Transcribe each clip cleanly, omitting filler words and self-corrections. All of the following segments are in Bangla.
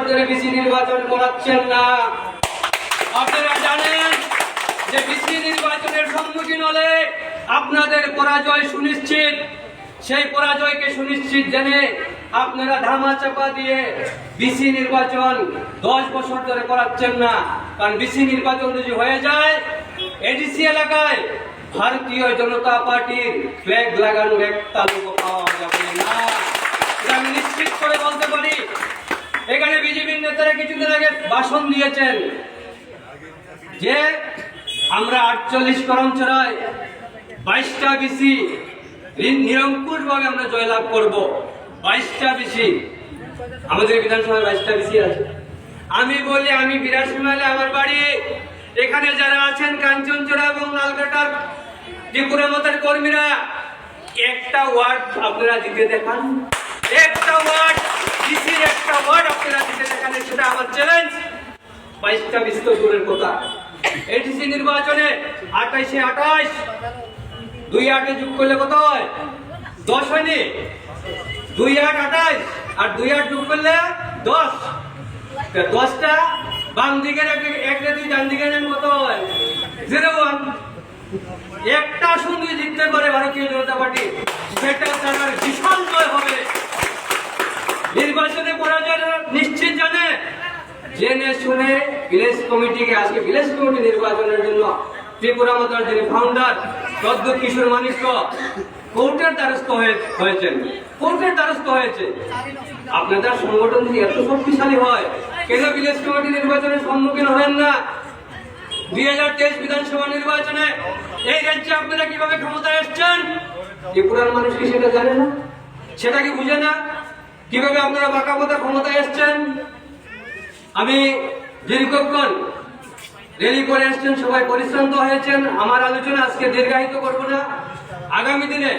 বিসি নির্বাচন করাচ্ছেন না। আপনারা জানেন যে বিসি নির্বাচনের সম্মুখীন হলে আপনাদের পরাজয় সুনিশ্চিত। সেই পরাজয়কে সুনিশ্চিত জেনে আপনারা ধামাচাপা দিয়ে বিসি নির্বাচন 10 বছর ধরে করাচ্ছেন না। কারণ বিসি নির্বাচন যদি হয়ে যায়, এডিসি এলাকায় ভারতীয় জনতা পার্টির ফ্ল্যাগ লাগানোর একটা লোক পাওয়া যাবে না। এটা আমি নিশ্চিত করে বলতে পারি। এখানে বিজেপির নেতারা কিছুদিন আগে ভাষণ দিয়েছেন যে আমরা 48 করমচড়ায় 22টা বিসি নিরঙ্কুশ ভাবে আমরা জয়লাভ করব। 22টা বিসি আমাদের বিধানসভায় 22টা বিসি আছে। আমি বলি, আমি 82 মাইলে আমার বাড়ি। এখানে যারা আছেন কাঞ্চনচড়া এবং লালকাটার ত্রিপুরা মতের কর্মীরা, একটা ওয়ার্ড আপনারা জিতে দেখান। একটা ওয়ার্ড বিসির একটা ওয়ার্ড আপনারা জিতে দেখান, সেটা আমার চ্যালেঞ্জ। 22টা বিসি তো দূরের কথা। এডিসি নির্বাচনে 28-এ 28, 2-8 যোগ করলে কত হয়? 10 হয়নি? 2-8 28 আর 2-8 যোগ করলে 10। 10টা বাম দিকের একটা 2 ডান দিকের কত হয়? 0-1। একটা আসন যদি জিততে পারে ভারতীয় জনতা পার্টি, সেটা তার বিশাল জয় হবে। নির্বাচনে পরাজয় নিশ্চিত জানে, জেনে শুনে ভিলেজ কমিটিকে, আজকে ভিলেজ কমিটি নির্বাচনের জন্য ত্রিপুরা মাতার যিনি ফাউন্ডার প্রদ্যুৎ কিশোর মানিক্য কোর্টের দ্বারস্থ হয়েছেন। কোর্টের দ্বারস্থ হয়েছে। আপনাদের সংগঠন যদি এত শক্তিশালী হয়, কেন ভিলেজ কমিটি নির্বাচনের সম্মুখীন হবেন না? 2023 বিধানসভা নির্বাচনে এই রাজ্যে আপনারা কিভাবে ক্ষমতায় এসছেন, ত্রিপুরার মানুষ কি সেটা জানে না? সেটা কি বুঝে না? কিভাবে আপনারা বাঁকা পথে ক্ষমতায় এসছেন? আমি দীর্ঘক্ষণ রেলি করে এসছেন, সবাই পরিশ্রান্ত হয়েছেন। আমার আলোচনা আজকে দীর্ঘায়িত করব না। আগামী দিনে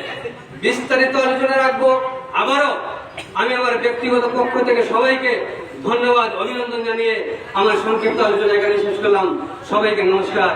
বিস্তারিত আলোচনা রাখবো। আবারও আমি আমার ব্যক্তিগত পক্ষ থেকে সবাইকে ধন্যবাদ, অভিনন্দন জানিয়ে আমার সংক্ষিপ্ত আলোচনা এখানে শেষ করলাম। সবাইকে নমস্কার।